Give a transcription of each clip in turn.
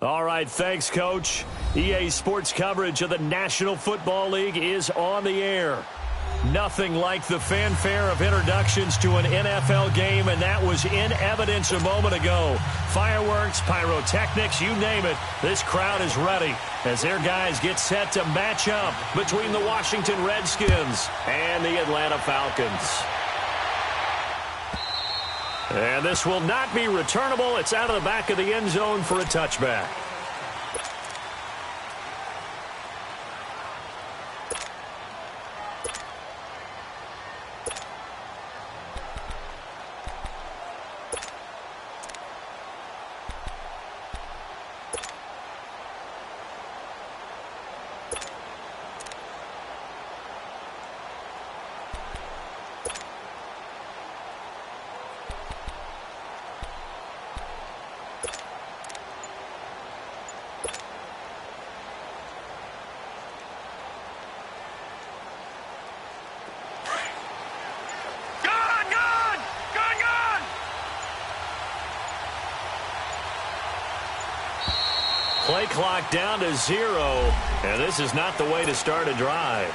All right, thanks, Coach. EA Sports coverage of the National Football League is on the air. Nothing like the fanfare of introductions to an NFL game, and that was in evidence a moment ago. Fireworks, pyrotechnics, you name it, this crowd is ready as their guys get set to match up between the Washington Redskins and the Atlanta Falcons. And this will not be returnable. It's out of the back of the end zone for a touchback. Play clock down to 0, and this is not the way to start a drive.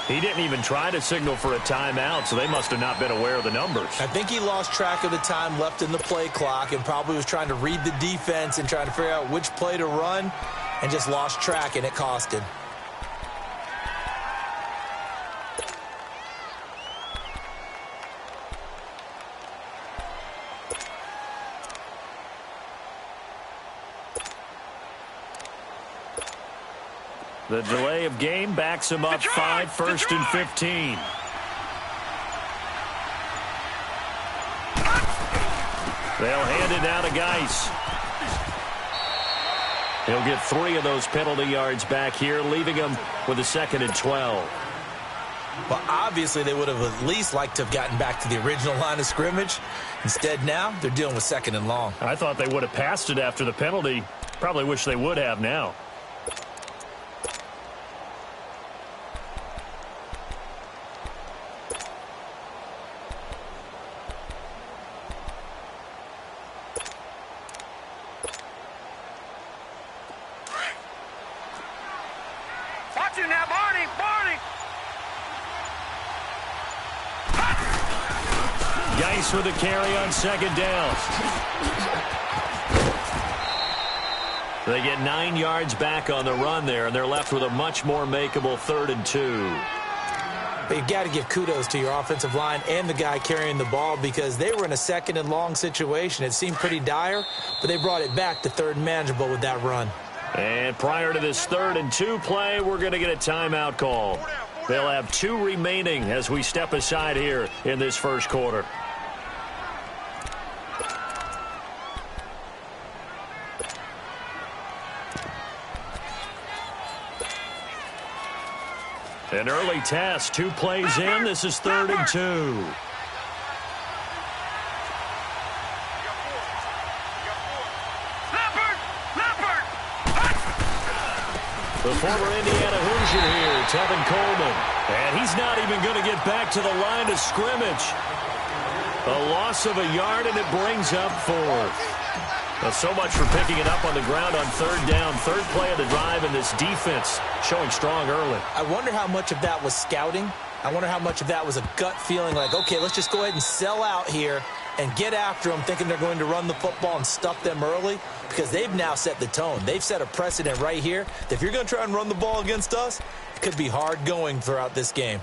He didn't even try to signal for a timeout, so they must have not been aware of the numbers. I think he lost track of the time left in the play clock and probably was trying to read the defense and trying to figure out which play to run and just lost track, and it cost him. The delay of game backs him up 5, 1st and 15. They'll hand it down to Geis. He'll get 3 of those penalty yards back here, leaving him with a 2nd and 12. Well, obviously they would have at least liked to have gotten back to the original line of scrimmage. Instead now, they're dealing with 2nd and long. I thought they would have passed it after the penalty. Probably wish they would have now. Geis with a carry on 2nd down. They get 9 yards back on the run there, and they're left with a much more makeable 3rd and 2. But you've got to give kudos to your offensive line and the guy carrying the ball because they were in a 2nd and long situation. It seemed pretty dire, but they brought it back to 3rd and manageable with that run. And prior to this 3rd and 2 play, we're going to get a timeout call. They'll have 2 remaining as we step aside here in this first quarter. An early test, 2 plays in. This is 3rd and 2. The former Indiana Hoosier here, Tevin Coleman. And he's not even going to get back to the line of scrimmage. A loss of a yard, and it brings up 4th. Well, so much for picking it up on the ground on 3rd down. 3rd play of the drive, and this defense showing strong early. I wonder how much of that was scouting. I wonder how much of that was a gut feeling like, okay, let's just go ahead and sell out here and get after them, thinking they're going to run the football and stuff them early, because they've now set the tone. They've set a precedent right here that if you're going to try and run the ball against us, it could be hard going throughout this game.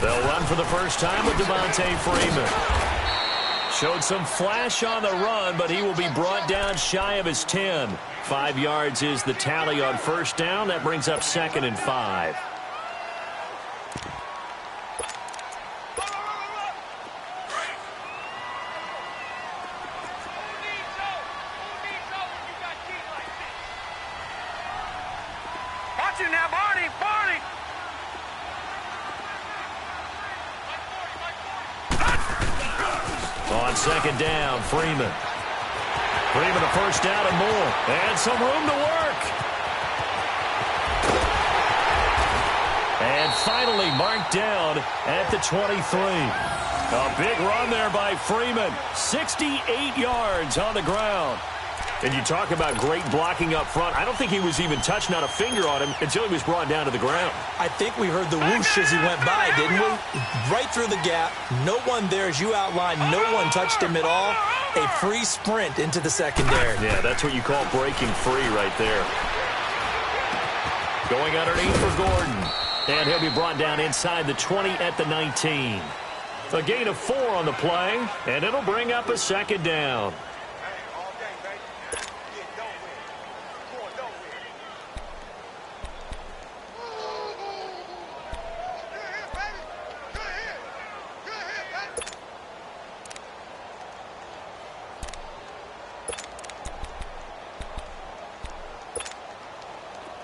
They'll run for the first time with Devontae Freeman. Showed some flash on the run, but he will be brought down shy of his 10. 5 yards is the tally on 1st down. That brings up 2nd and 5. Watch it now, Barney! Barney! On second down, Freeman. Freeman a first down and more. And some room to work. And finally marked down at the 23. A big run there by Freeman. 68 yards on the ground. And you talk about great blocking up front. I don't think he was even touched, not a finger on him, until he was brought down to the ground. I think we heard the whoosh as he went by, didn't we? Right through the gap. No one there, as you outlined. No one touched him at all. A free sprint into the secondary. Yeah, that's what you call breaking free right there. Going underneath for Gordon. And he'll be brought down inside the 20 at the 19. A gain of 4 on the play, and it'll bring up a second down.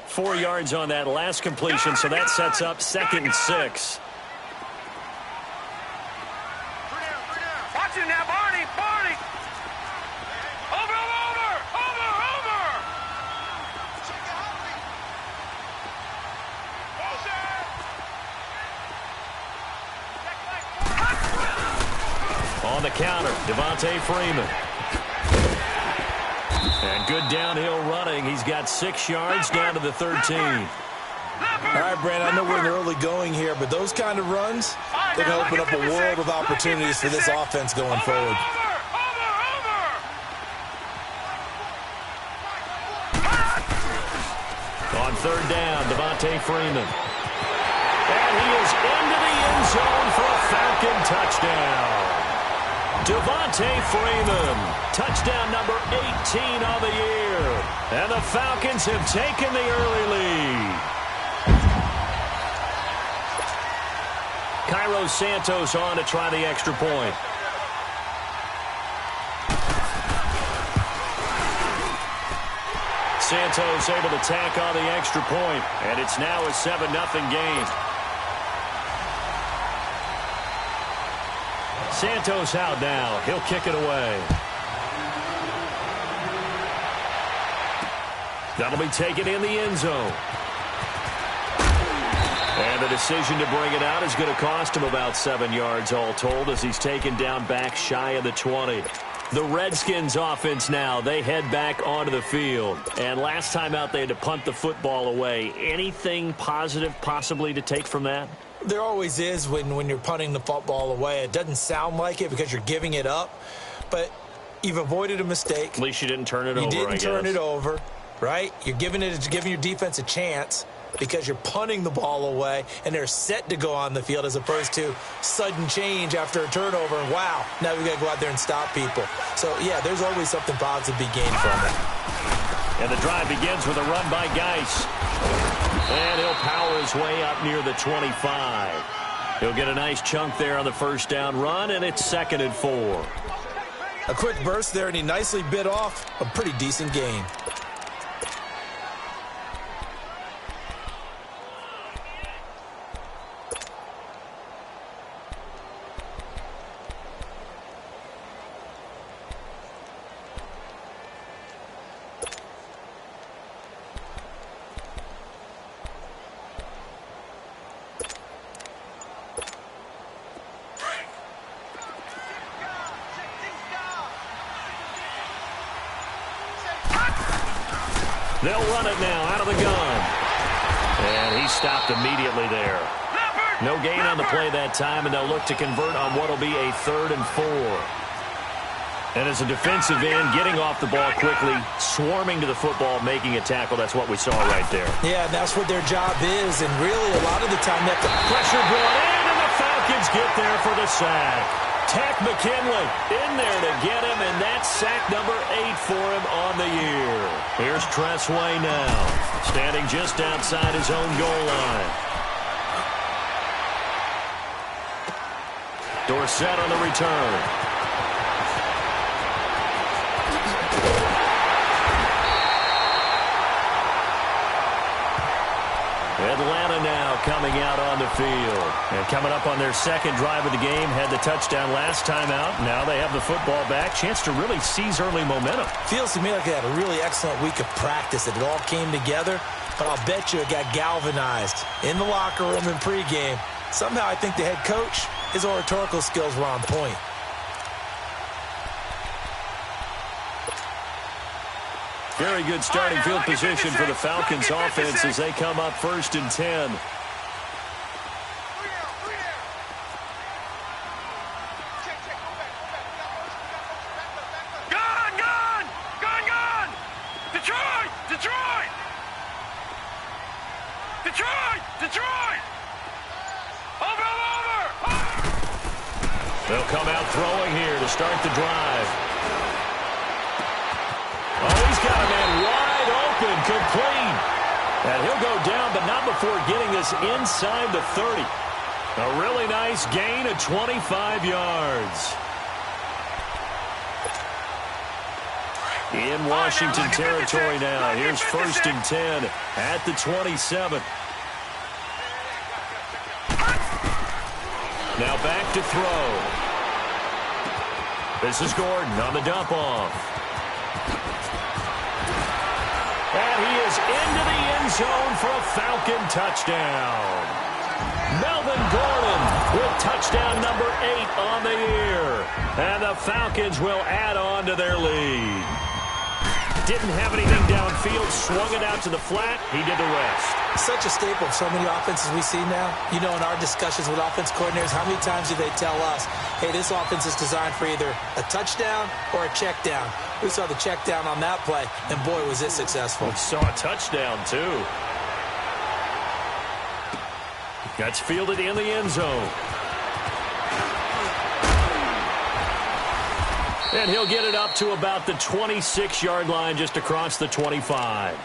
Four yards on that last completion, so that sets up 2nd and 6. Watch it now, Barney! Barney! Over! On the counter, Devontae Freeman. And good downhill running. He's got 6 yards down to the 13. All right, Brandon, I know we're in the early going here, but those kind of runs, they're going to open up a world of opportunities for this offense going forward. On 3rd down, Devontae Freeman. And he is into the end zone for a Falcon touchdown. Devontae Freeman, touchdown number 18 on the year. And the Falcons have taken the early lead. Cairo Santos on to try the extra point. Santos able to tack on the extra point, and it's now a 7-0 game. Santos out now. He'll kick it away. That'll be taken in the end zone. And the decision to bring it out is going to cost him about 7 yards all told as he's taken down back shy of the 20. The Redskins offense now, they head back onto the field. And last time out, they had to punt the football away. Anything positive possibly to take from that? There always is when you're punting the football away. It doesn't sound like it because you're giving it up, but you've avoided a mistake. At least you didn't turn it over, You didn't turn it over, right? You're giving your defense a chance because you're punting the ball away, and they're set to go on the field as opposed to sudden change after a turnover, and wow, now we've got to go out there and stop people. So, yeah, there's always something positive to be gained from it. And the drive begins with a run by Geis. And he'll power his way up near the 25. He'll get a nice chunk there on the first down run, and it's 2nd and 4. A quick burst there, and he nicely bit off a pretty decent gain. They'll run it now out of the gun. And he stopped immediately there. No gain on the play that time, and they'll look to convert on what will be a 3rd and 4. And as a defensive end, getting off the ball quickly, swarming to the football, making a tackle, that's what we saw right there. Yeah, that's what their job is, and really a lot of the time that pressure brought in, and the Falcons get there for the sack. Tack McKinley in there to get him, and that's sack number 8 for him on the year. Here's Tressway now, standing just outside his own goal line. Dorsett on the return. coming out on the field. And coming up on their second drive of the game, had the touchdown last time out. Now they have the football back. Chance to really seize early momentum. Feels to me like they had a really excellent week of practice. It all came together, but I'll bet you it got galvanized in the locker room in pregame. Somehow I think the head coach, his oratorical skills were on point. Very good starting field position for the Falcons offense as they come up 1st and 10. Detroit! Over! They'll come out throwing here to start the drive. Oh, he's got a man wide open, complete. And he'll go down, but not before getting this inside the 30. A really nice gain of 25 yards. In Washington territory now. Here's 1st and 10 at the 27. Now back to throw. This is Gordon on the dump off. And he is into the end zone for a Falcon touchdown. Melvin Gordon with touchdown number 8 on the year. And the Falcons will add on to their lead. Didn't have anything downfield, swung it out to the flat. He did the rest. Such a staple of so many offenses we see now. You know, in our discussions with offense coordinators, how many times do they tell us, hey, this offense is designed for either a touchdown or a check down. We saw the check down on that play, and boy, was it successful. We saw a touchdown, too. That's fielded in the end zone. And he'll get it up to about the 26-yard line just across the 25.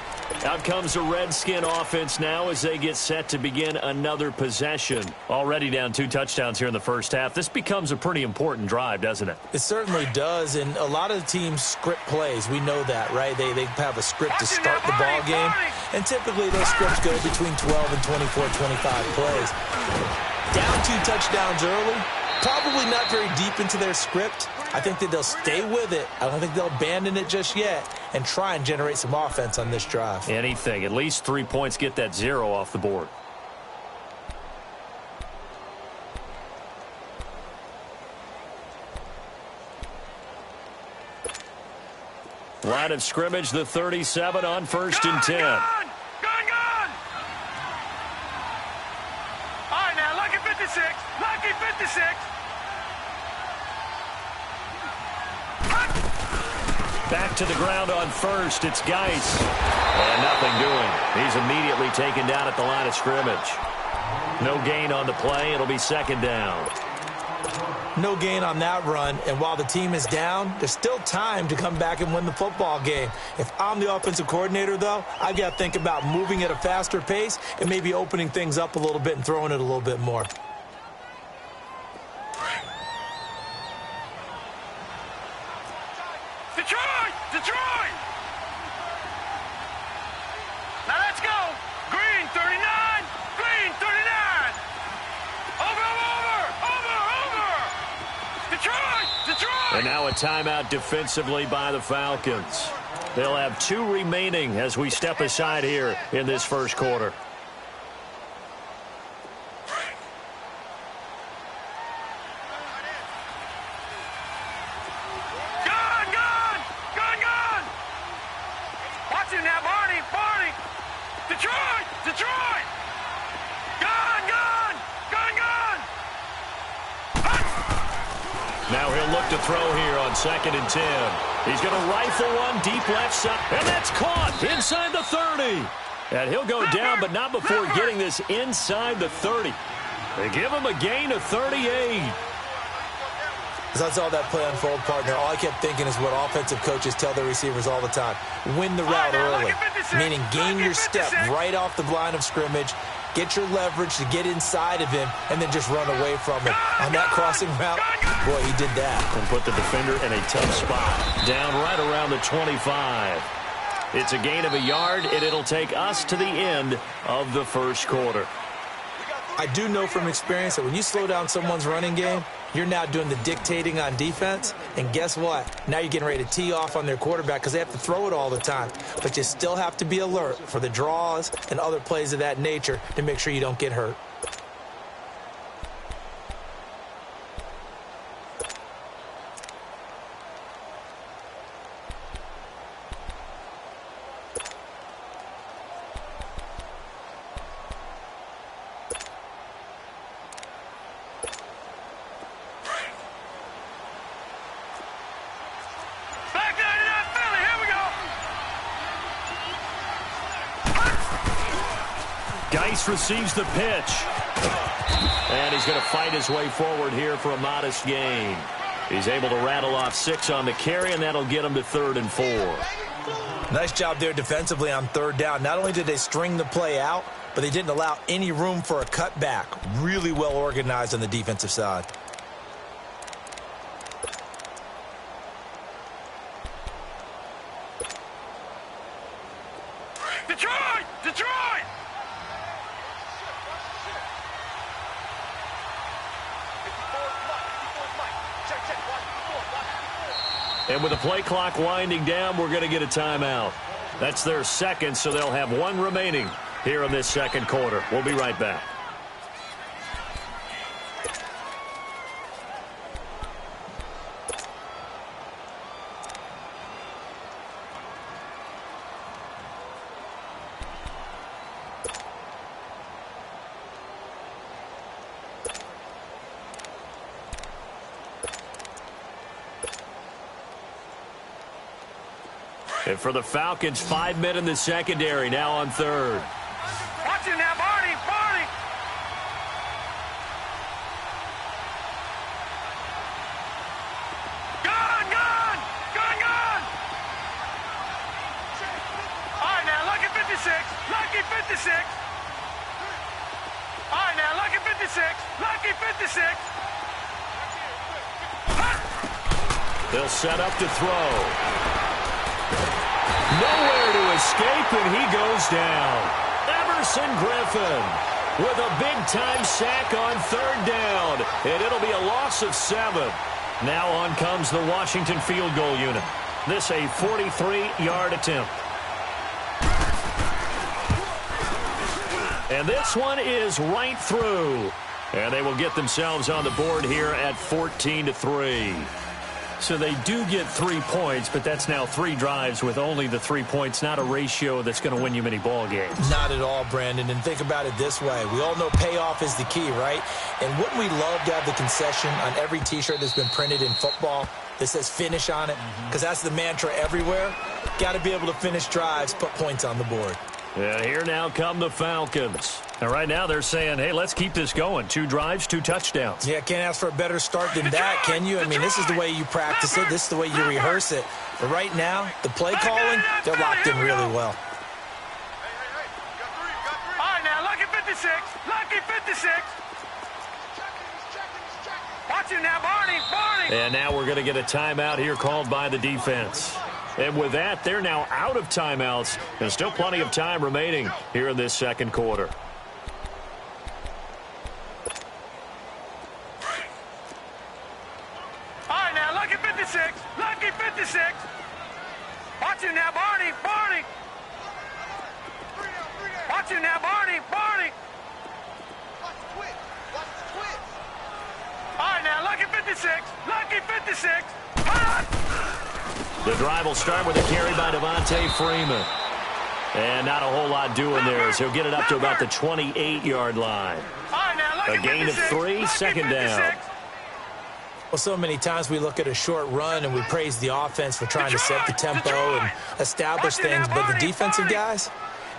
Out comes the Redskin offense now as they get set to begin another possession. Already down 2 touchdowns here in the first half. This becomes a pretty important drive, doesn't it? It certainly does, and a lot of the teams script plays. We know that, right? They have a script to start the ball game, and typically those scripts go between 12 and 24, 25 plays. Down 2 touchdowns early, probably not very deep into their script. I think that they'll stay with it. I don't think they'll abandon it just yet and try and generate some offense on this drive. Anything. At least 3 points, get that 0 off the board. Line of scrimmage, the 37 on 1st and 10. Gone! All right, now, lucky 56. Lucky 56. Back to the ground on 1st. It's Geis. And nothing doing. He's immediately taken down at the line of scrimmage. No gain on the play. It'll be 2nd down. No gain on that run, and while the team is down, there's still time to come back and win the football game. If I'm the offensive coordinator, though, I've got to think about moving at a faster pace and maybe opening things up a little bit and throwing it a little bit more. Detroit! Now let's go. Green 39. Green 39. Over. Detroit. And now a timeout defensively by the Falcons. They'll have 2 remaining as we step aside here in this first quarter. Detroit! Gone! Now he'll look to throw here on 2nd and 10. He's going to rifle one deep left side, and that's caught inside the 30. And he'll go down, but not before getting this inside the 30. They give him a gain of 38. As I saw that play unfold, partner, all I kept thinking is what offensive coaches tell their receivers all the time. Win the route early, meaning gain your step right off the line of scrimmage, get your leverage to get inside of him, and then just run away from him. On that crossing route, boy, he did that. And put the defender in a tough spot. Down right around the 25. It's a gain of a yard, and it'll take us to the end of the first quarter. I do know from experience that when you slow down someone's running game, you're now doing the dictating on defense. And guess what? Now you're getting ready to tee off on their quarterback because they have to throw it all the time. But you still have to be alert for the draws and other plays of that nature to make sure you don't get hurt. Geis receives the pitch. And he's going to fight his way forward here for a modest gain. He's able to rattle off 6 on the carry, and that'll get him to 3rd and 4. Nice job there defensively on 3rd down. Not only did they string the play out, but they didn't allow any room for a cutback. Really well organized on the defensive side. Detroit! Detroit! And with the play clock winding down, we're going to get a timeout. That's their second, so they'll have 1 remaining here in this second quarter. We'll be right back. And for the Falcons, 5 men in the secondary, now on 3rd. Watch it now, Barney! Barney! Gun! Gun! Gun! Gun! All right, now, lucky 56. Lucky 56. All right, now, lucky 56. Lucky 56. They'll set up to throw. Nowhere to escape, and he goes down. Everson Griffin with a big-time sack on 3rd down, and it'll be a loss of 7. Now on comes the Washington field goal unit. This a 43-yard attempt. And this one is right through. And they will get themselves on the board here at 14-3. So they do get 3 points, but that's now 3 drives with only the 3 points, not a ratio that's going to win you many ball games. Not at all, Brandon. And think about it this way. We all know payoff is the key, right? And wouldn't we love to have the concession on every T-shirt that's been printed in football that says finish on it? Because that's the mantra everywhere. Got to be able to finish drives, put points on the board. Yeah, here now come the Falcons. And right now they're saying, hey, let's keep this going. 2 drives, 2 touchdowns. Yeah, can't ask for a better start than that, can you? I mean, this is the way you practice it. This is the way you rehearse it. But right now, the play calling, they're locked in really well. All right, now, lucky 56. Lucky 56. Watch it now, Barney. Barney. And now we're going to get a timeout here called by the defense. And with that, they're now out of timeouts. There's still plenty of time remaining here in this second quarter. All right, now, lucky 56. Lucky 56. Watch it now, Barney. Barney. Watch it now, Barney. Barney. All right, now, lucky 56. Lucky 56. The drive will start with a carry by Devontae Freeman. And not a whole lot doing there as he'll get it up to about the 28-yard line. A gain of 3, second down. Well, so many times we look at a short run and we praise the offense for trying to set the tempo and establish things. But the defensive guys,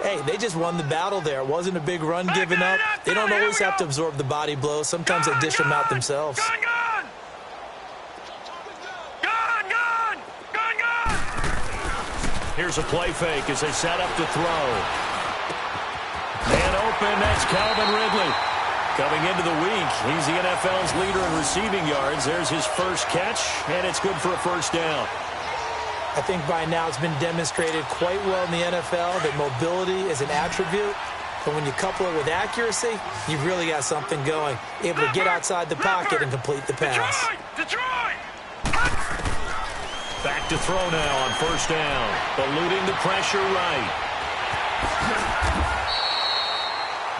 hey, they just won the battle there. It wasn't a big run given up. They don't always have to absorb the body blows. Sometimes they dish them out themselves. Here's a play fake as they set up to throw. Man open, that's Calvin Ridley. Coming into the week, he's the NFL's leader in receiving yards. There's his first catch, and it's good for a first down. I think by now it's been demonstrated quite well in the NFL that mobility is an attribute But when you couple it with accuracy, you've really got something going. Able to get outside the pocket and complete the pass. Detroit! Back to throw now on first down. Eluding the pressure right.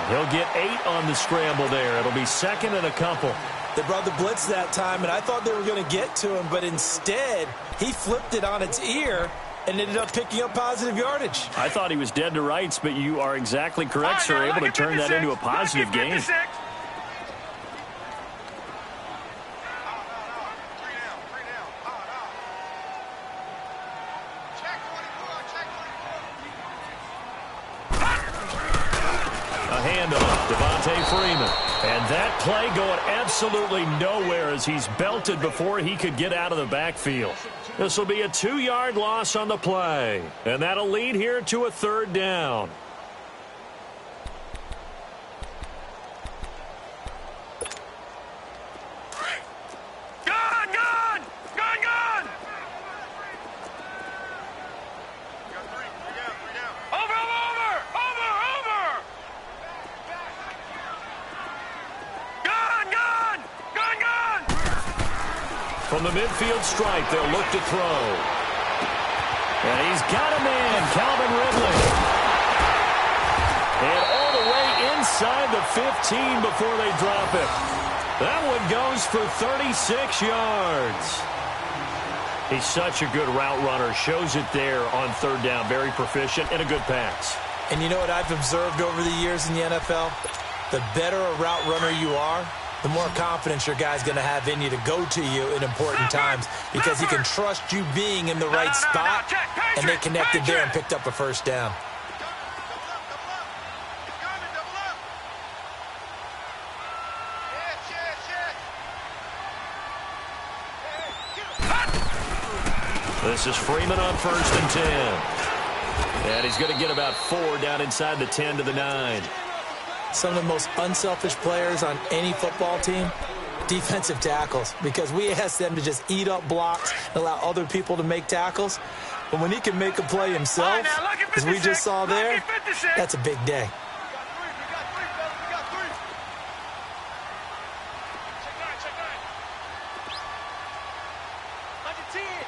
He'll get 8 on the scramble there. It'll be second and a couple. They brought the blitz that time, and I thought they were going to get to him, but instead, he flipped it on its ear and ended up picking up positive yardage. I thought he was dead to rights, but you are exactly correct, sir. Able to turn that into a positive gain. Freeman. And that play going absolutely nowhere as he's belted before he could get out of the backfield. This will be a 2-yard loss on the play. And that'll lead here to a third down. From the midfield stripe, they'll look to throw. And he's got a man, Calvin Ridley. And all the way inside the 15 before they drop it. That one goes for 36 yards. He's such a good route runner. Shows it there on third down. Very proficient and a good pass. And you know what I've observed over the years in the NFL? The better a route runner you are, the more confidence your guy's going to have in you to go to you in important times because he can trust you being in the right spot, and they connected there and picked up a first down. This is Freeman on first and 10. And he's going to get about 4 down inside the 10 to the 9. Some of the most unselfish players on any football team, defensive tackles, because we ask them to just eat up blocks and allow other people to make tackles. But when he can make a play himself, as we just saw there, that's a big day.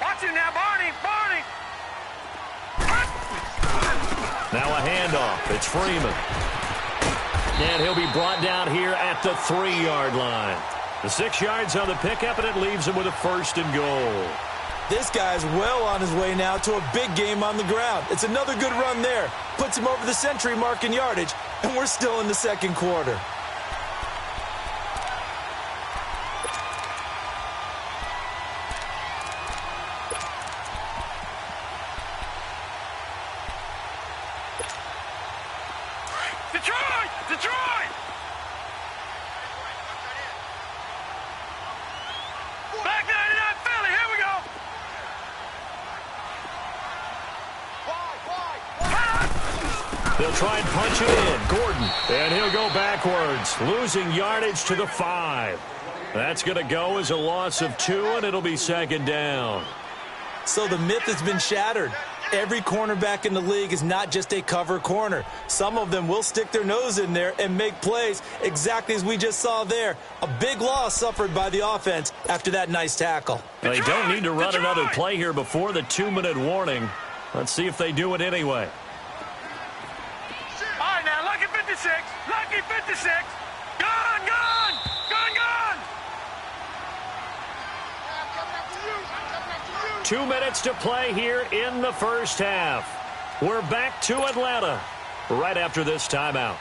Watch him now, Barney! Now a handoff. It's Freeman. And he'll be brought down here at the 3-yard line. The 6 yards on the pickup, and it leaves him with a first and goal. This guy's well on his way now to a big game on the ground. It's another good run there. Puts him over the century mark in yardage, and we're still in the second quarter. Detroit! Back 99 Philly, here we go! They'll try and punch it in. Gordon. And he'll go backwards, losing yardage to the 5. That's going to go as a loss of 2, and it'll be second down. So the myth has been shattered. Every cornerback in the league is not just a cover corner. Some of them will stick their nose in there and make plays exactly as we just saw there. A big loss suffered by the offense after that nice tackle. They don't need to run another play here before the 2-minute warning. Let's see if they do it anyway. All right, now, lucky 56. Lucky 56. Gone! 2 minutes to play here in the first half. We're back to Atlanta right after this timeout.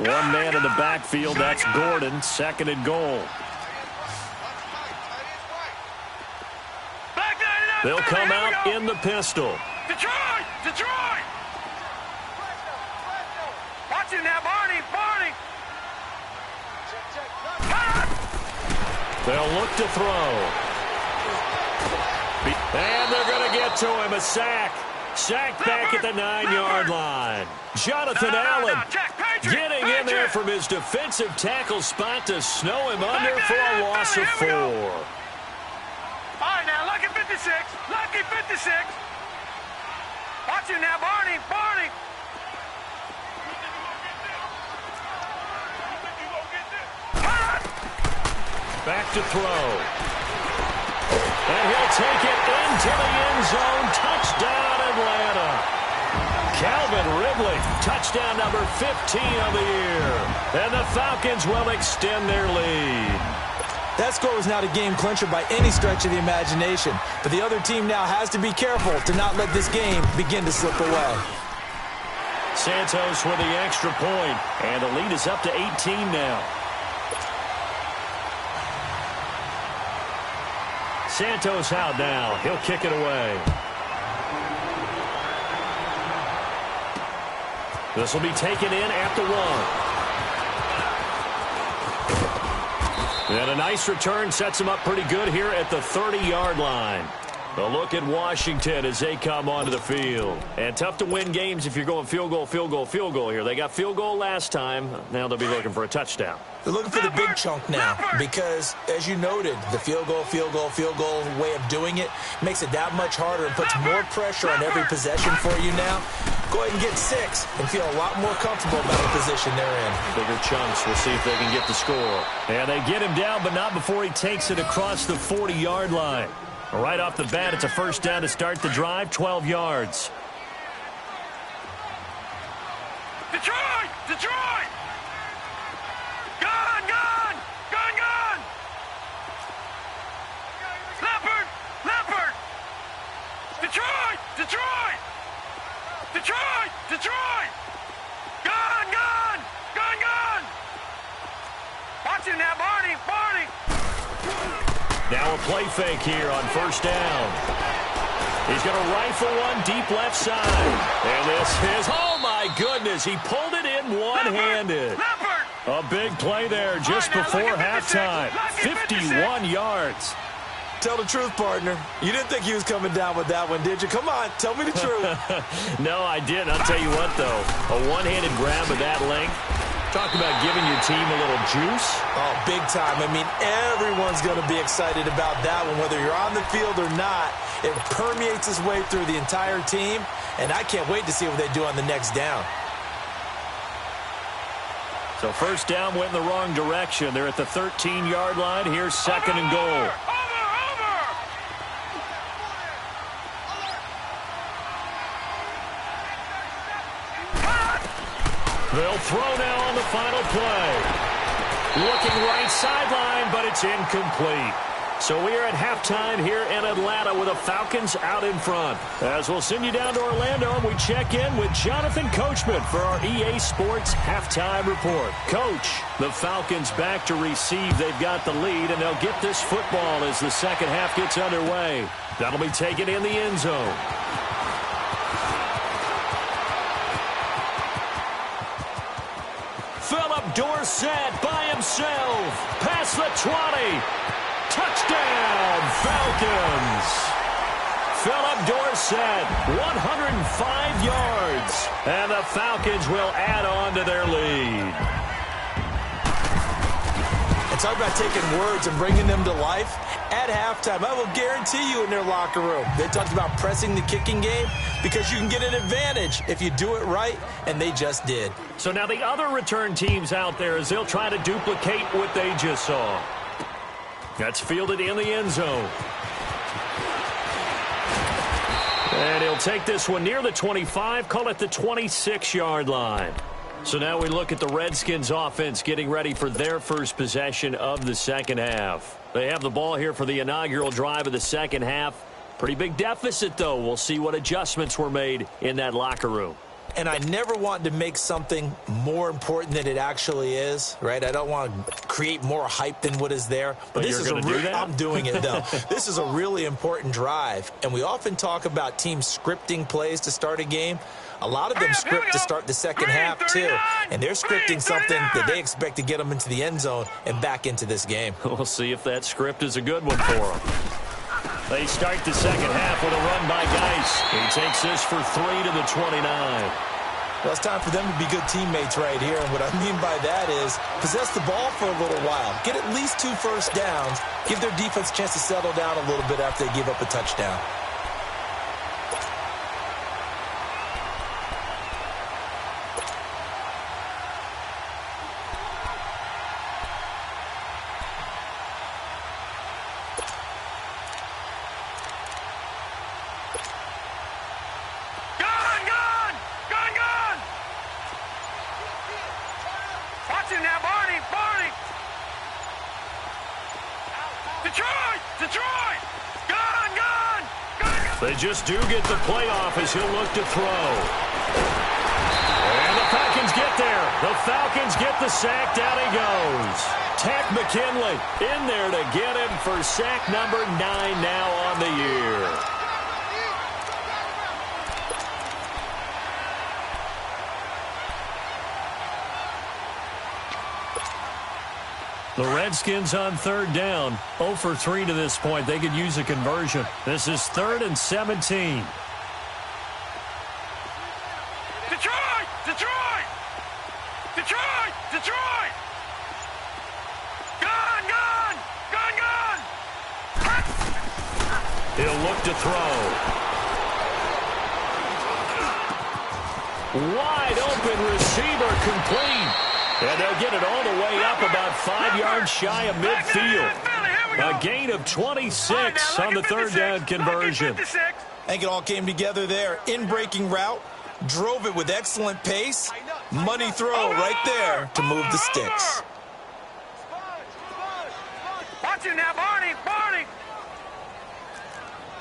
One man in the backfield, that's Gordon, second and goal. They'll come out in the pistol. Detroit! Watch him now, Barney! They'll look to throw. And they're going to get to him. A sack. Sack back at the 9-yard line. Jonathan Allen getting in there from his defensive tackle spot to snow him under for a loss of 4. All right, now, look at 56. Lucky 56. Watch it now, Barney. Barney. Back to throw. And he'll take it into the end zone. Touchdown, Atlanta. Calvin Ridley, touchdown number 15 of the year. And the Falcons will extend their lead. That score was not a game clincher by any stretch of the imagination. But the other team now has to be careful to not let this game begin to slip away. Santos with the extra point. And the lead is up to 18 now. Santos out now. He'll kick it away. This will be taken in at the 1. And a nice return sets him up pretty good here at the 30-yard line. A look at Washington as they come onto the field. And tough to win games if you're going field goal, field goal, field goal here. They got field goal last time. Now they'll be looking for a touchdown. They're looking for the big chunk now because, as you noted, the field goal way of doing it makes it that much harder and puts more pressure on every possession for you now. Go ahead and get 6 and feel a lot more comfortable about the position they're in. Bigger chunks. We'll see if they can get the score. And they get him down, but not before he takes it across the 40-yard line. Right off the bat, it's a first down to start the drive, 12 yards. Detroit! Detroit! Gun! Gun! Gun! Gun! Leopard! Leopard! Detroit! Detroit! Detroit! Detroit! Gun! Gun! Gun! Gun! Watch him now, Barney! Barney! Now a play fake here on first down. He's going to rifle one deep left side. And this is, oh my goodness, he pulled it in one-handed. A big play there just before halftime. 51 yards. Tell the truth, partner. You didn't think he was coming down with that one, did you? Come on, tell me the truth. No, I didn't. I'll tell you what, though. A one-handed grab of that length. Talk about giving your team a little juice. Oh, big time. I mean, everyone's going to be excited about that one, whether you're on the field or not. It permeates its way through the entire team, and I can't wait to see what they do on the next down. So first down went in the wrong direction. They're at the 13-yard line. Here's second and goal. They'll throw now on the final play. Looking right sideline, but it's incomplete. So we are at halftime here in Atlanta with the Falcons out in front. As we'll send you down to Orlando, and we check in with Jonathan Coachman for our EA Sports Halftime Report. Coach, the Falcons back to receive. They've got the lead, and they'll get this football as the second half gets underway. That'll be taken in the end zone. Philip Dorsett by himself. Past the 20. Touchdown, Falcons. Philip Dorsett, 105 yards. And the Falcons will add on to their lead. And talk about taking words and bringing them to life. At halftime, I will guarantee you in their locker room, they talked about pressing the kicking game because you can get an advantage if you do it right, and they just did. So now the other return teams out there as they'll try to duplicate what they just saw. That's fielded in the end zone. And he'll take this one near the 25, call it the 26-yard line. So now we look at the Redskins offense getting ready for their first possession of the second half. They have the ball here for the inaugural drive of the second half. Pretty big deficit, though. We'll see what adjustments were made in that locker room. And I never want to make something more important than it actually is, right? I don't want to create more hype than what is there. But this is I'm doing it, though. This is a really important drive. And we often talk about teams scripting plays to start a game. A lot of them script to start the second half, too. And they're scripting something that they expect to get them into the end zone and back into this game. We'll see if that script is a good one for them. They start the second half with a run by Geis. He takes this for 3 to the 29. Well, it's time for them to be good teammates right here. And what I mean by that is possess the ball for a little while. Get at least 2 first downs. Give their defense a chance to settle down a little bit after they give up a touchdown. They just do get the playoff as he'll look to throw. And the Falcons get there. The Falcons get the sack. Down he goes. Tack McKinley in there to get him for sack number 9 now on the year. The Redskins on 3rd down, 0 for 3 to this point. They could use a conversion. This is 3rd and 17. Detroit! Detroit! Detroit! Detroit! Gun! Gun! Gun! Gun! He'll look to throw. Wide open receiver complete. And they'll get it all the way up about 5 yards shy of midfield. A gain of 26 on the 3rd down conversion. I think it all came together there. In-breaking route, drove it with excellent pace. Money throw right there to move the sticks. Watch it now, Barney! Barney!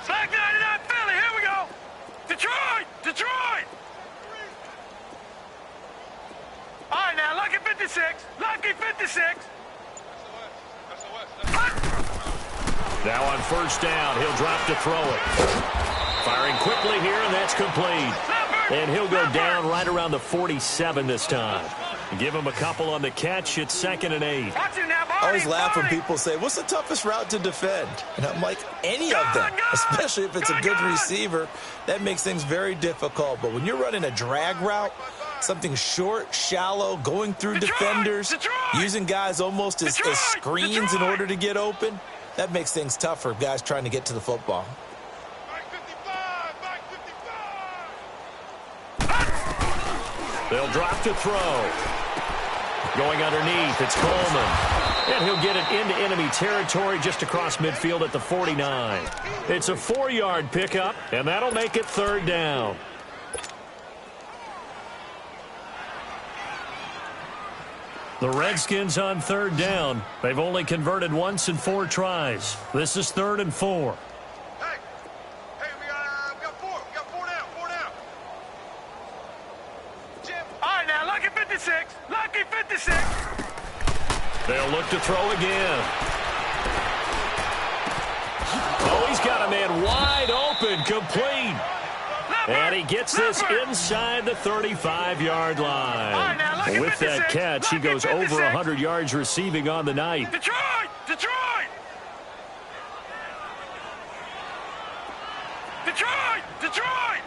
Flag 99 Philly, here we go! Detroit! Detroit! All right, now, lucky 56. Lucky 56. Now on 1st down, he'll drop to throw it. Firing quickly here, and that's complete. And he'll go down right around the 47 this time. Give him a couple on the catch. It's 2nd and 8. I always laugh when people say, what's the toughest route to defend? And I'm like, any of them, especially if it's a good receiver. That makes things very difficult. But when you're running a drag route, something short, shallow, going through defenders, using guys almost as screens in order to get open, that makes things tough for guys trying to get to the football. They'll drop to throw. Going underneath, it's Coleman. And he'll get it into enemy territory just across midfield at the 49. It's a 4-yard pickup, and that'll make it 3rd down. The Redskins on 3rd down. They've only converted once in 4 tries. This is 3rd and 4. Hey, we got 4. We got 4 down. 4 down. Jim. All right, now, lucky 56. Lucky 56. They'll look to throw again. Oh, he's got a man wide open, complete. And he gets this inside the 35-yard line. With that catch, he goes over 100 yards receiving on the night. Detroit! Detroit! Detroit! Detroit!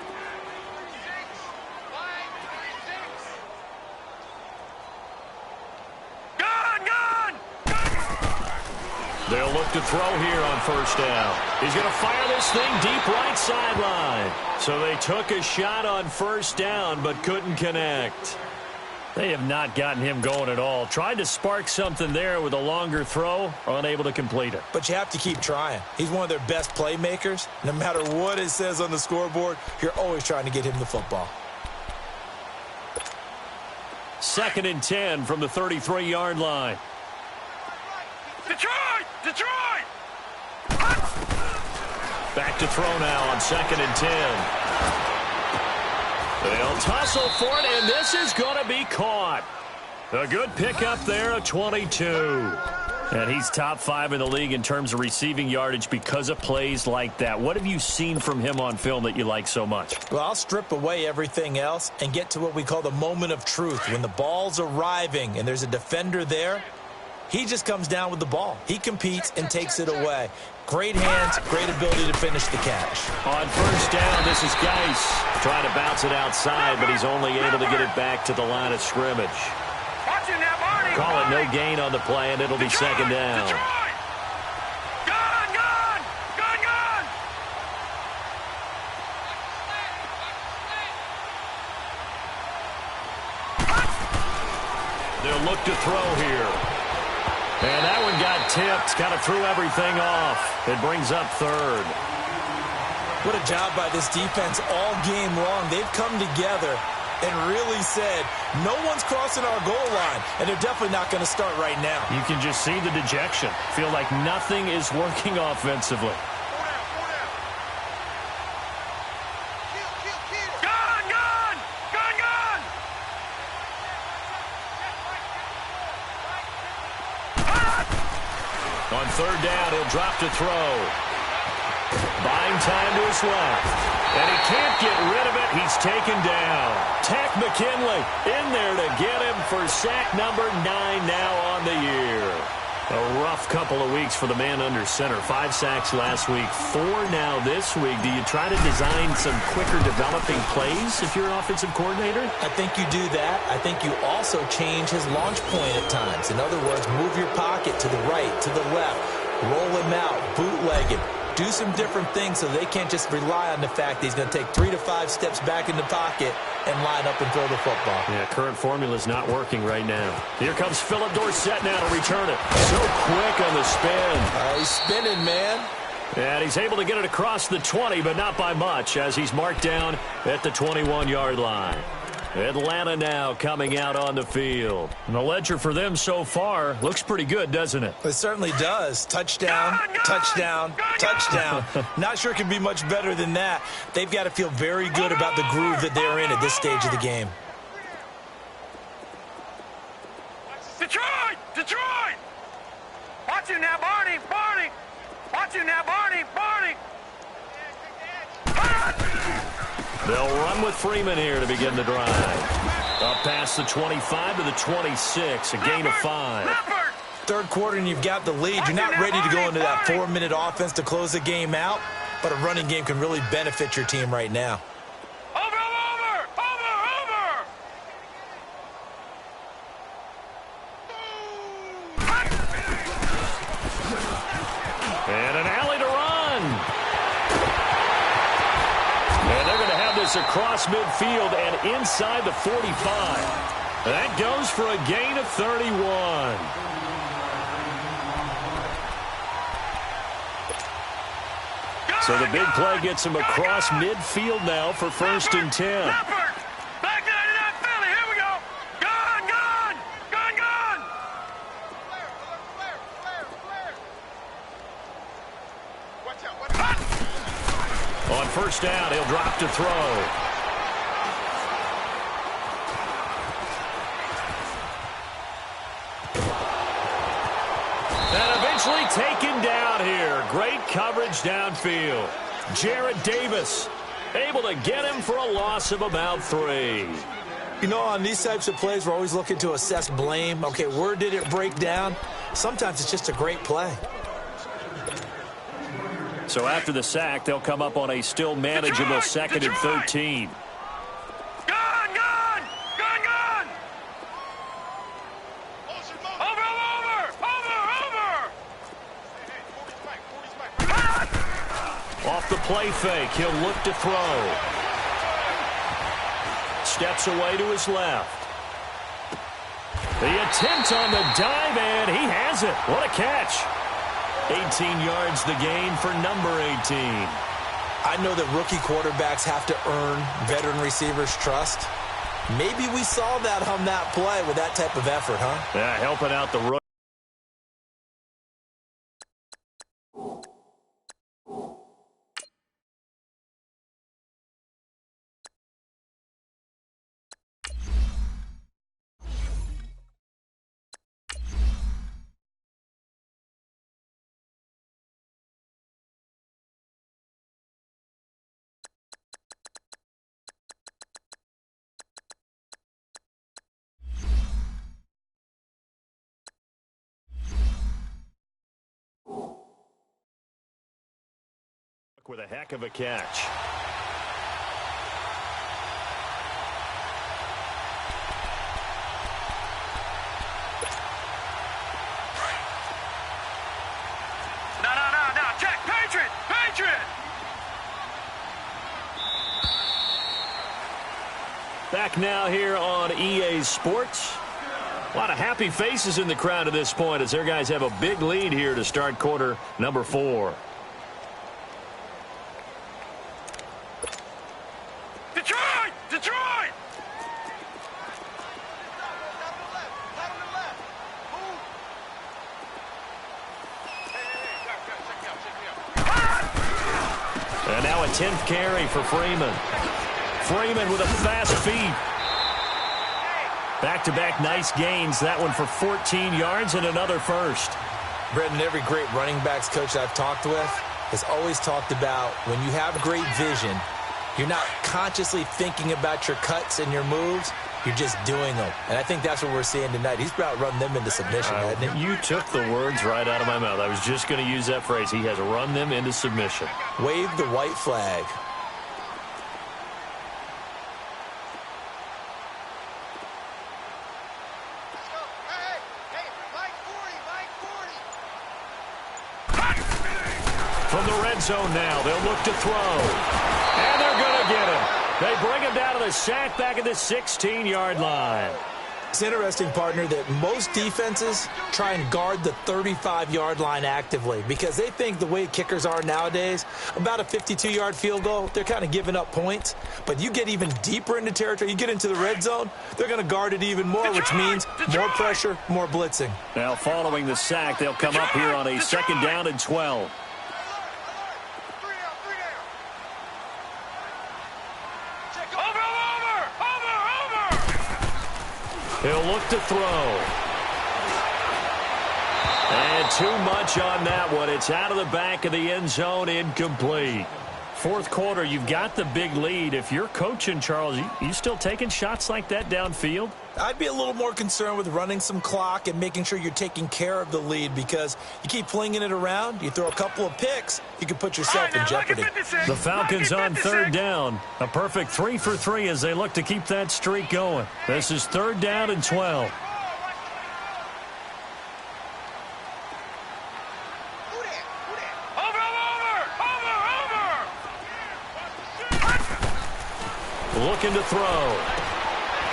Gun! Gun! They'll look to throw here on 1st down. He's going to fire this thing deep right sideline. So they took a shot on 1st down but couldn't connect. They have not gotten him going at all. Tried to spark something there with a longer throw, unable to complete it. But you have to keep trying. He's one of their best playmakers. No matter what it says on the scoreboard, you're always trying to get him the football. 2nd and 10 from the 33-yard line. Detroit! Detroit! Back to throw now on 2nd and 10. They'll tussle for it, and this is going to be caught. A good pickup there, a 22. And he's top 5 in the league in terms of receiving yardage because of plays like that. What have you seen from him on film that you like so much? Well, I'll strip away everything else and get to what we call the moment of truth. When the ball's arriving and there's a defender there, He just comes down with the ball. He competes and takes it away. Great hands, great ability to finish the catch. On first down, this is Geis trying to bounce it outside, but he's only able to get it back to the line of scrimmage. Call it no gain on the play, and it'll be second down. They'll look to throw here. And that one got tipped, kind of threw everything off. It brings up third. What a job by this defense all game long. They've come together and really said, no one's crossing our goal line, and they're definitely not going to start right now. You can just see the dejection. Feel like nothing is working offensively. On third down, he'll drop to throw. Buying time to his left. And he can't get rid of it. He's taken down. Tech McKinley in there to get him for sack number 9 now on the year. A rough couple of weeks for the man under center. 5 sacks last week, 4 now this week. Do you try to design some quicker developing plays if you're an offensive coordinator? I think you do that. I think you also change his launch point at times. In other words, move your pocket to the right, to the left, roll him out, bootleg him. Do some different things so they can't just rely on the fact that he's going to take 3 to 5 steps back in the pocket and line up and throw the football. Yeah, current formula is not working right now. Here comes Philip Dorsett now to return it. So quick on the spin. He's spinning, man. And he's able to get it across the 20, but not by much, as he's marked down at the 21-yard line. Atlanta now coming out on the field. And the ledger for them so far looks pretty good, doesn't it? It certainly does. Touchdown, touchdown, touchdown. Not sure it can be much better than that. They've got to feel very good about the groove that they're in at this stage of the game. Detroit! Detroit! Watch it now, Barney! Barney! Watch it now, Barney! Barney! They'll run with Freeman here to begin the drive. Up past the 25 to the 26, a gain of 5. Third quarter and you've got the lead. You're not ready to go into that 4-minute offense to close the game out, but a running game can really benefit your team right now. And an alley to run. And they're going to have this across midfield and inside the 45. That goes for a gain of 31. So the big play gets him across midfield now for 1st and 10. On first down, he'll drop to throw. And eventually taken down here. Great coverage downfield. Jarrett Davis able to get him for a loss of about 3. You know, on these types of plays, we're always looking to assess blame. Okay, where did it break down? Sometimes it's just a great play. So after the sack, they'll come up on a still manageable 2nd and 13. Off the play fake, he'll look to throw. Steps away to his left. The attempt on the dive, and he has it. What a catch. 18 yards the gain for number 18. I know that rookie quarterbacks have to earn veteran receivers' trust. Maybe we saw that on that play with that type of effort, huh? Yeah, helping out the rookie. with a heck of a catch. No. Check. Patriot. Back now here on EA Sports. A lot of happy faces in the crowd at this point as their guys have a big lead here to start quarter number 4. Detroit! And now a 10th carry for Freeman. Freeman with a fast feet. Back-to-back nice gains. That one for 14 yards and another first. Brendan, every great running backs coach I've talked with has always talked about when you have great vision, you're not consciously thinking about your cuts and your moves. You're just doing them. And I think that's what we're seeing tonight. He's about to run them into submission, hasn't he? You took the words right out of my mouth. I was just going to use that phrase. He has run them into submission. Wave the white flag. From the red zone now, they'll look to throw. And they're going to get him. They bring him down to the sack back at the 16-yard line. It's interesting, partner, that most defenses try and guard the 35-yard line actively because they think the way kickers are nowadays, about a 52-yard field goal, they're kind of giving up points. But you get even deeper into territory, you get into the red zone, they're going to guard it even more, which means more pressure, more blitzing. Now, following the sack, they'll come up here on a second down and 12. He'll look to throw. And too much on that one. It's out of the back of the end zone, incomplete. Fourth quarter, you've got the big lead. If you're coaching, Charles, you still taking shots like that downfield? I'd be a little more concerned with running some clock and making sure you're taking care of the lead because you keep flinging it around, you throw a couple of picks, you can put yourself in jeopardy. The Falcons on third down. A perfect 3 for 3 as they look to keep that streak going. This is third down and 12. Looking to throw.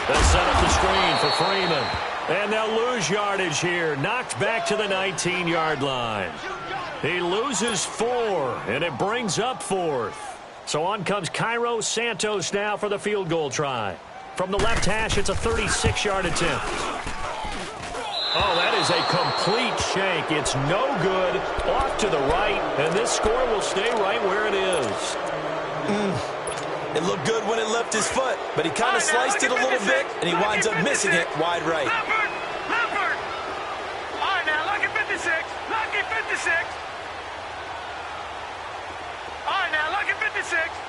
They'll set up the screen for Freeman. And they'll lose yardage here. Knocked back to the 19-yard line. He loses 4, and it brings up 4th. So on comes Cairo Santos now for the field goal try. From the left hash, it's a 36-yard attempt. Oh, that is a complete shank. It's no good. Off to the right, and this score will stay right where it is. It looked good when it left his foot, but he kind of sliced it a little bit, and he winds up missing it wide right. Leopard! All right, now, lucky 56. Lucky 56. All right, now, lucky 56.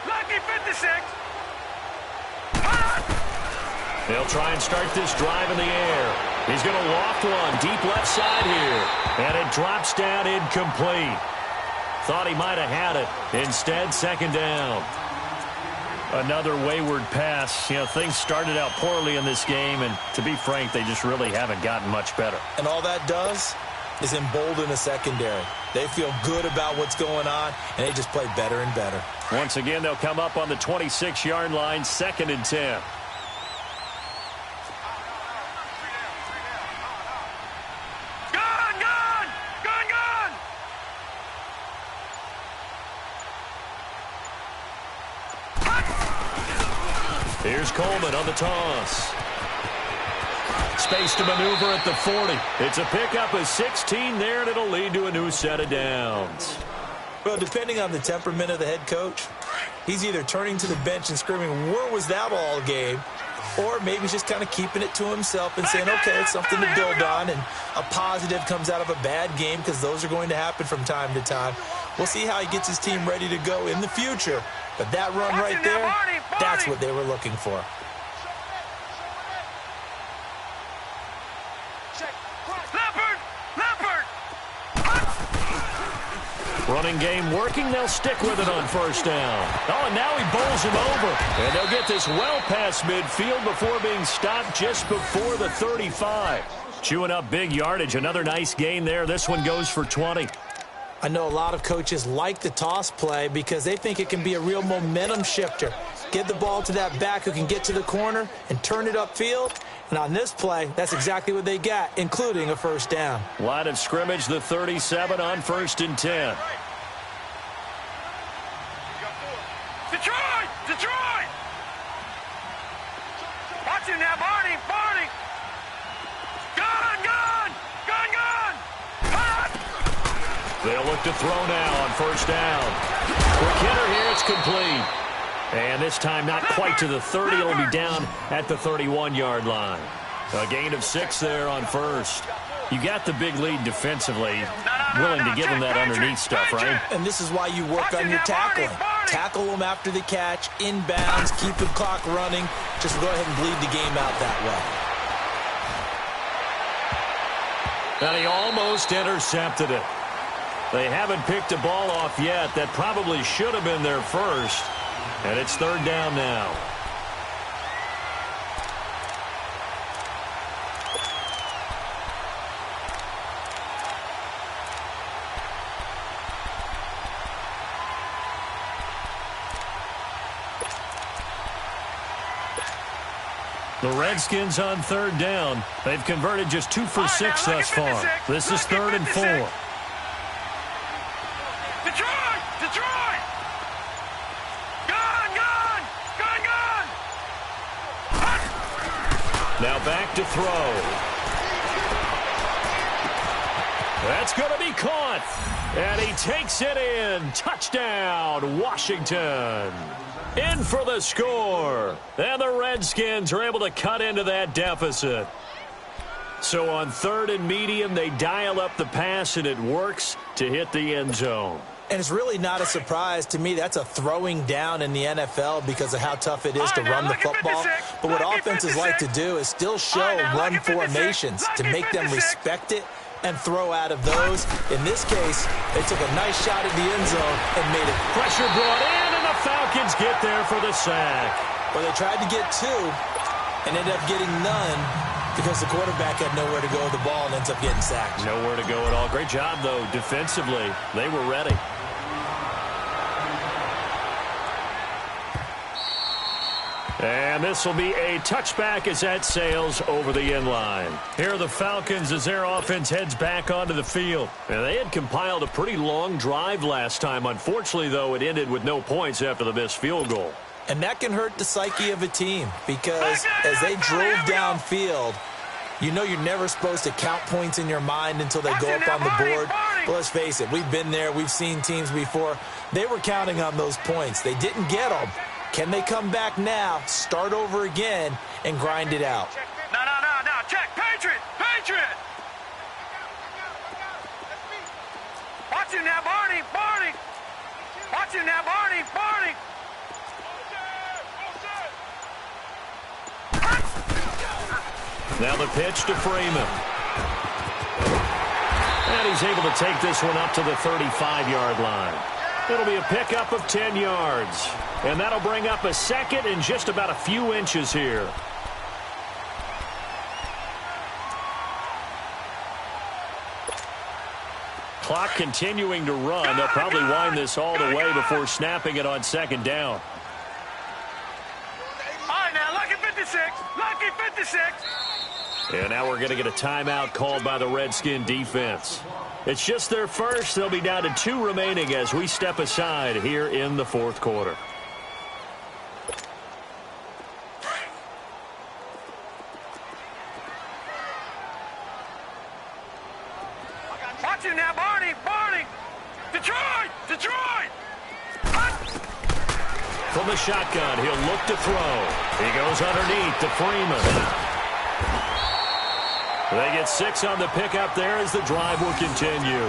Lucky 56. They'll try and start this drive in the air. He's going to loft one deep left side here, and it drops down incomplete. Thought he might have had it. Instead, second down. Another wayward pass. You know, things started out poorly in this game, and to be frank, they just really haven't gotten much better. And all that does is embolden a secondary. They feel good about what's going on, and they just play better and better. Once again, they'll come up on the 26-yard line, second and 10. Here's Coleman on the toss. Space to maneuver at the 40. It's a pickup of 16 there, and it'll lead to a new set of downs. Well, depending on the temperament of the head coach, he's either turning to the bench and screaming, where was that all game? Or maybe he's just kind of keeping it to himself and saying, okay, it's something to build on, and a positive comes out of a bad game because those are going to happen from time to time. We'll see how he gets his team ready to go in the future. But that run right there, that's what they were looking for. Leopard! Running game working. They'll stick with it on first down. Oh, and now he bowls him over. And they'll get this well past midfield before being stopped just before the 35. Chewing up big yardage. Another nice gain there. This one goes for 20. I know a lot of coaches like the toss play because they think it can be a real momentum shifter. Get the ball to that back who can get to the corner and turn it upfield. And on this play, that's exactly what they got, including a first down. Line of scrimmage, the 37 on 1st and 10. Detroit! Detroit! Watch him now, Barney! Barney! Gun! Gun! Gun! Gun! Hot! They'll look to throw now on first down. For Kidder here, it's complete. And this time not quite to the 30. It'll be down at the 31-yard line. A gain of 6 there on first. You got the big lead defensively. Willing to give them that underneath stuff, right? And this is why you work on your tackling. Tackle them after the catch, inbounds, keep the clock running. Just go ahead and bleed the game out that way. And he almost intercepted it. They haven't picked a ball off yet. That probably should have been their first. And it's 3rd down now. The Redskins on 3rd down. They've converted just 2 for 6 thus far. This is 3rd and 4. Detroit! Detroit! Gun! Gun! Gun! Gun! Now back to throw. That's going to be caught. And he takes it in. Touchdown, Washington. In for the score. And the Redskins are able to cut into that deficit. So on 3rd and medium, they dial up the pass, and it works to hit the end zone. And it's really not a surprise to me. That's a throwing down in the NFL because of how tough it is to run the football. But what offenses like to do is still show run formations to make them respect it and throw out of those. In this case, they took a nice shot at the end zone and made it. Pressure brought in, and the Falcons get there for the sack. Well, they tried to get 2 and ended up getting none because the quarterback had nowhere to go with the ball and ends up getting sacked. Nowhere to go at all. Great job, though, defensively. They were ready. And this will be a touchback as that sails over the end line. Here are the Falcons as their offense heads back onto the field. And they had compiled a pretty long drive last time. Unfortunately, though, it ended with no points after the missed field goal. And that can hurt the psyche of a team because as they drove downfield, you know you're never supposed to count points in your mind until they go up on the board. But let's face it, we've been there. We've seen teams before. They were counting on those points. They didn't get them. Can they come back now, start over again, and grind it out? No. Check. Patriot. Patriot. Watch him now, Barney. Barney. Watch him now, Barney. Barney. Now the pitch to Freeman. And he's able to take this one up to the 35-yard line. It'll be a pickup of 10 yards. And that'll bring up a 2nd and just about a few inches here. Clock continuing to run. They'll probably wind this all the way before snapping it on 2nd down. All right, now, lucky 56. Lucky 56. And now we're going to get a timeout called by the Redskin defense. It's just their first. They'll be down to 2 remaining as we step aside here in the 4th quarter. Watch him now, Barney. Barney. Detroit. Detroit. From the shotgun, he'll look to throw. He goes underneath to Freeman. They get 6 on the pickup there as the drive will continue.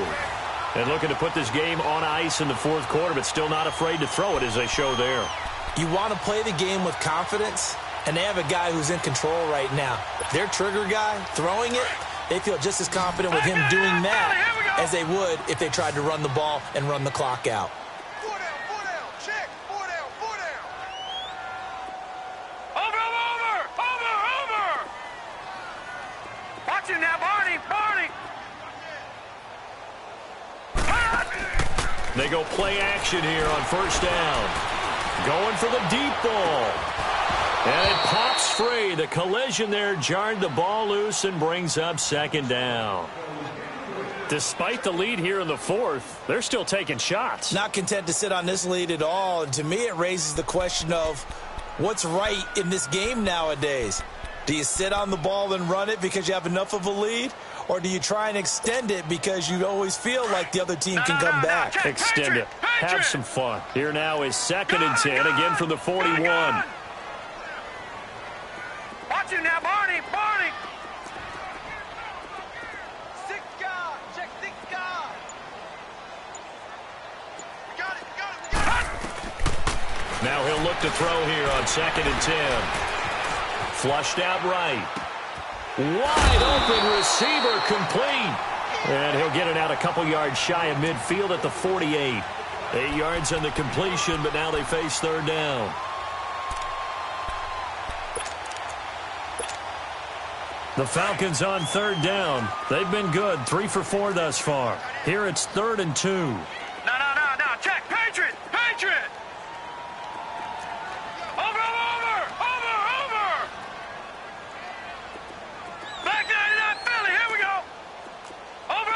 And looking to put this game on ice in the 4th quarter, but still not afraid to throw it as they show there. You want to play the game with confidence, and they have a guy who's in control right now. Their trigger guy, throwing it, they feel just as confident with him doing that as they would if they tried to run the ball and run the clock out. 4 down, check, 4 down, 4 down. Over. Watch him now, Barney. They go play action here on first down. Going for the deep ball. And it pops free. The collision there jarred the ball loose and brings up second down. Despite the lead here in the fourth, they're still taking shots. Not content to sit on this lead at all. And to me, it raises the question of what's right in this game nowadays. Do you sit on the ball and run it because you have enough of a lead? Or do you try and extend it because you always feel like the other team can come back? Extend it. Have some fun. Here now is 2nd and 10, again from the 41. Watch him now, Barney. 6 guard, check 6 guard. Got it. Now he'll look to throw here on 2nd and 10. Flushed out right. Wide open receiver complete. And he'll get it out a couple yards shy of midfield at the 48. 8 yards on the completion, but now they face third down. The Falcons on third down. They've been good, 3 for 4 thus far. Here it's 3rd and 2. No. Check. Patriot. Over. Back 99 Philly. Here we go. Over.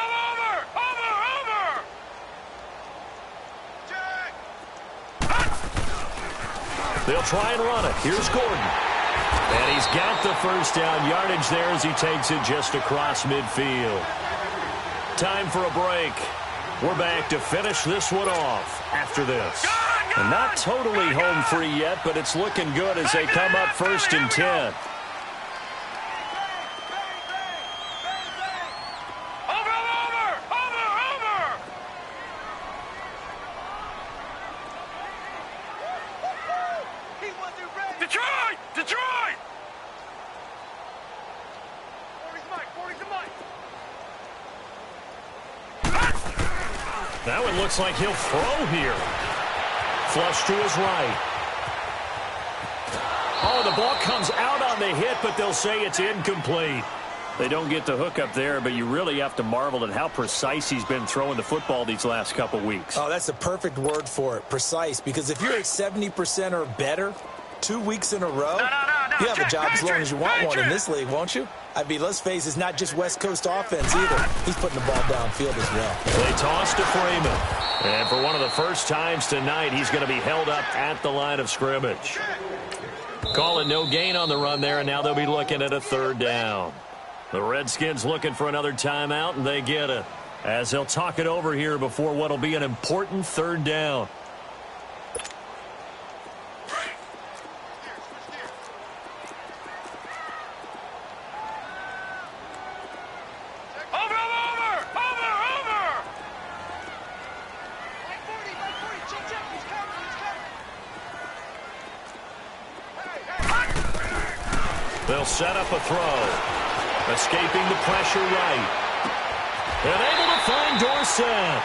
Check. They'll try and run it. Here's Gordon. And he's got the first down yardage there as he takes it just across midfield. Time for a break. We're back to finish this one off after this. And not totally home free yet, but it's looking good as they come up 1st and 10. Detroit! 40's the mic. Now it looks like he'll throw here. Flush to his right. Oh, the ball comes out on the hit, but they'll say it's incomplete. They don't get the hook up there, but you really have to marvel at how precise he's been throwing the football these last couple weeks. Oh, that's the perfect word for it, precise, because if you're at 70% or better 2 weeks in a row, you have a job as long as you want one in this league, won't you? I mean, let's face it, it's not just West Coast offense either. He's putting the ball downfield as well. They toss to Freeman. And for one of the first times tonight, he's going to be held up at the line of scrimmage. Calling no gain on the run there, and now they'll be looking at a 3rd down. The Redskins looking for another timeout, and they get it. As they'll talk it over here before what will be an important 3rd down. They'll set up a throw. Escaping the pressure right. And able to find Dorsett.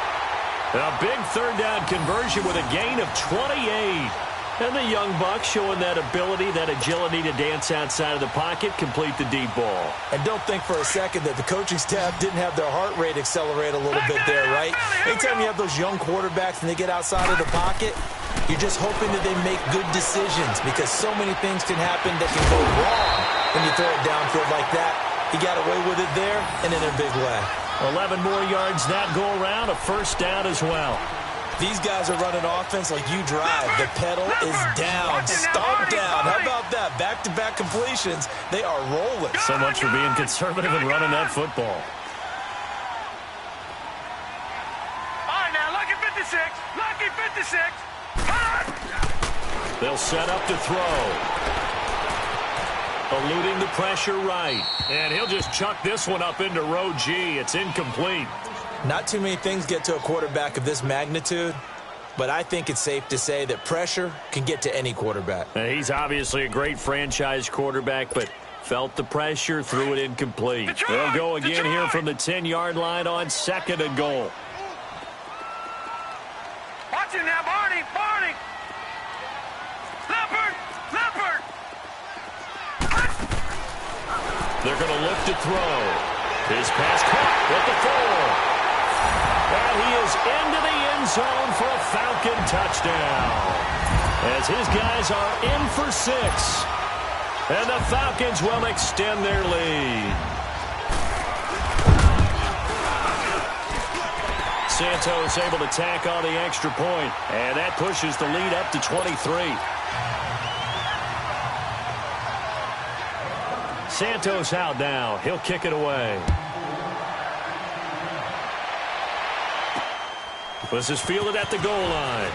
A big 3rd down conversion with a gain of 28. And the young buck showing that ability, that agility to dance outside of the pocket, complete the deep ball. And don't think for a second that the coaching staff didn't have their heart rate accelerate a little bit there, right? Anytime you have those young quarterbacks and they get outside of the pocket, you're just hoping that they make good decisions because so many things can happen that can go wrong when you throw it downfield like that. He got away with it there and in a big way. 11 more yards that go around, a 1st down as well. These guys are running offense like you drive. The pedal is down, stomp down. How about that? Back-to-back completions. They are rolling. So much for being conservative and running that football. All right, now, lucky 56. Lucky 56. They'll set up to throw. Eluding the pressure right. And he'll just chuck this one up into row G. It's incomplete. Not too many things get to a quarterback of this magnitude, but I think it's safe to say that pressure can get to any quarterback. He's obviously a great franchise quarterback, but Felt the pressure, threw it incomplete. They'll go again here from the 10-yard line on 2nd and goal. Watch it now, Barney. Leopard. They're going to look to throw. His pass caught at the 4. And he is into the end zone for a Falcon touchdown. As his guys are in for 6. And the Falcons will extend their lead. Santos able to tack on the extra point, and that pushes the lead up to 23. Santos out now. He'll kick it away. This is fielded at the goal line.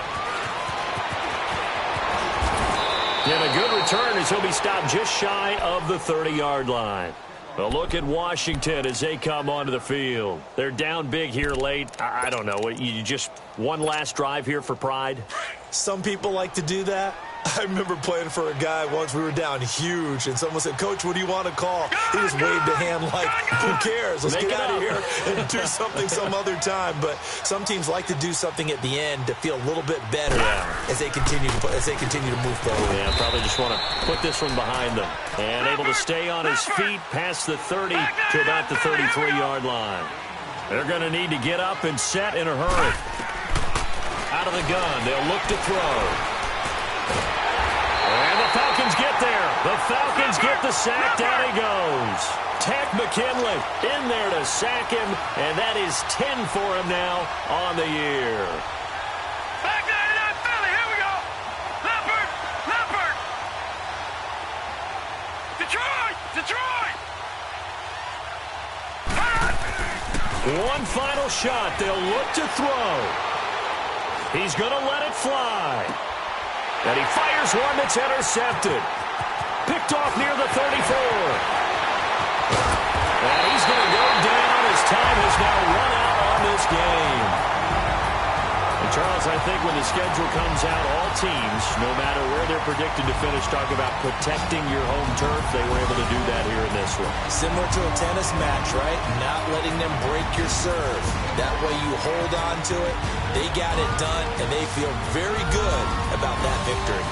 And a good return as he'll be stopped just shy of the 30-yard line. A look at Washington as they come onto the field. They're down big here late. I don't know. You just one last drive here for pride? Some people like to do that. I remember playing for a guy once. We were down huge, and someone said, "Coach, what do you want to call?" He just waved a hand like, "Who cares? Let's get out of here and do something some other time." But some teams like to do something at the end to feel a little bit better as they continue to move forward. Yeah, probably just want to put this one behind them. And able to stay on his feet past the 30 to about the 33-yard line. They're going to need to get up and set in a hurry. Out of the gun, they'll look to throw. And the Falcons get there. The Falcons get the sack. Down he goes. Ted McKinley in there to sack him, and that is 10 for him now on the year. Back there in that Philly. Here we go. Leopard. Detroit. One final shot. They'll look to throw. He's going to let it fly. And he fires one that's intercepted. Picked off near the 34. And he's going to go down. His time has now run out on this game. And Charles, I think when the schedule comes out, all teams, no matter where they're predicted to finish, talk about protecting your home turf. They were able to do that here in this one. Similar to a tennis match, right? Not letting them break your serve. That way you hold on to it. They got it done, and they feel very good about that victory.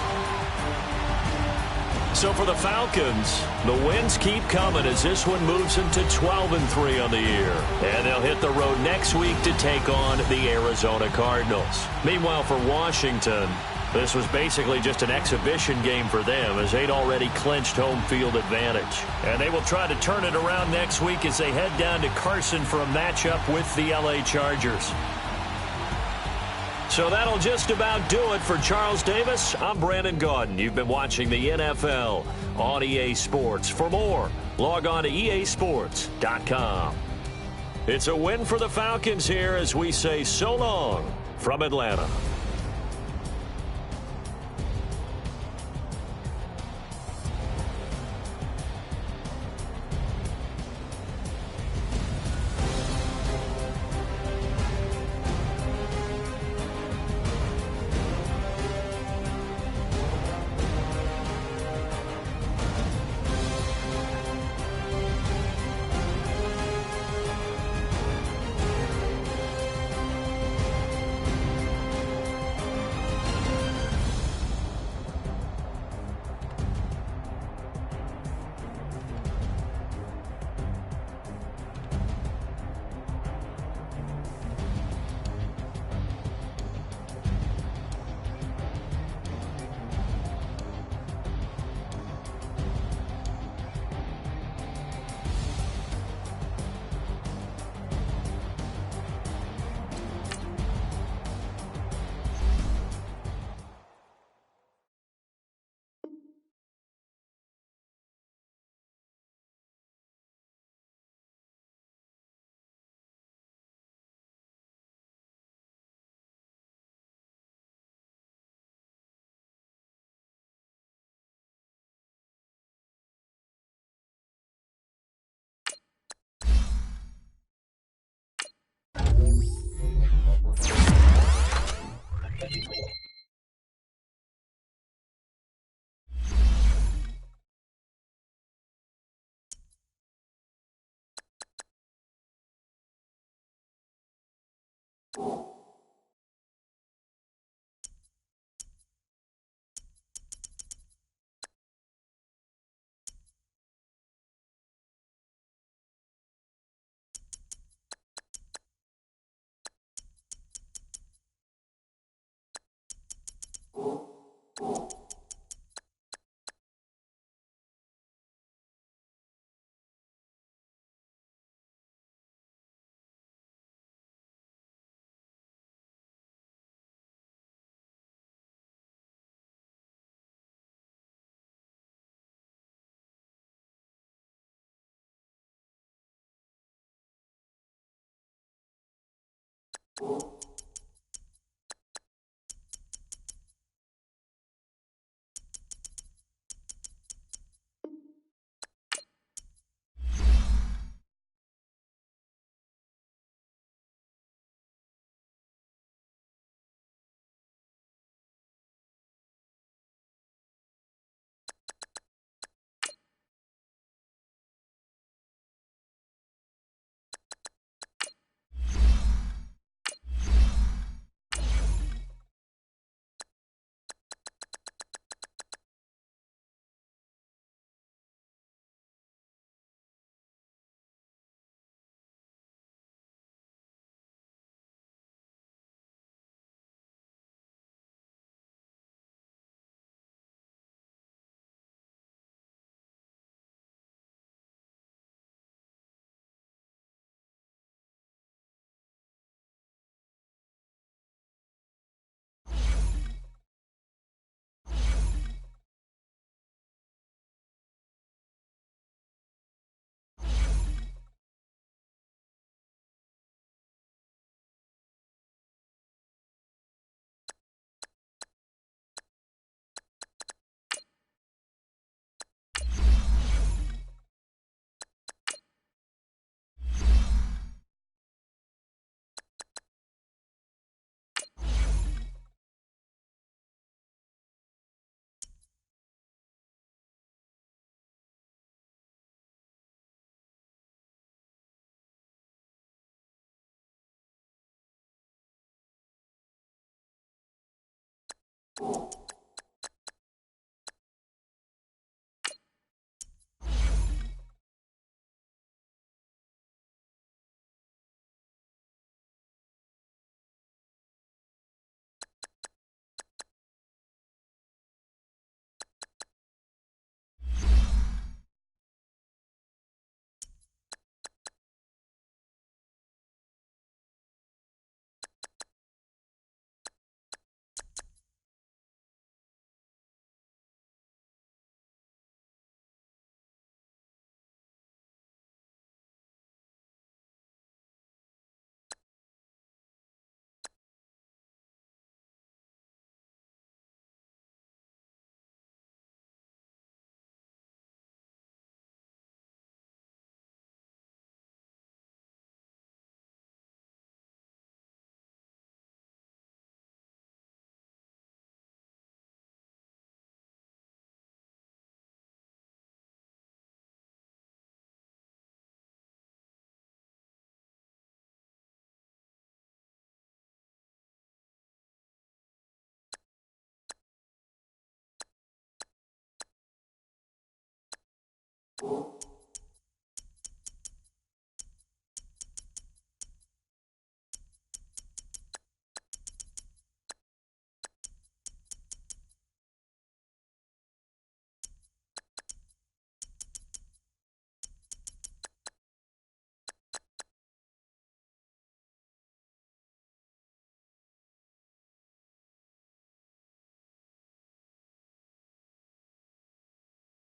So for the Falcons, the wins keep coming as this one moves them to 12-3 on the year. And they'll hit the road next week to take on the Arizona Cardinals. Meanwhile, for Washington, this was basically just an exhibition game for them as they'd already clinched home field advantage. And they will try to turn it around next week as they head down to Carson for a matchup with the LA Chargers. So that'll just about do it for Charles Davis. I'm Brandon Gaudin. You've been watching the NFL on EA Sports. For more, log on to easports.com. It's a win for the Falcons here as we say so long from Atlanta. You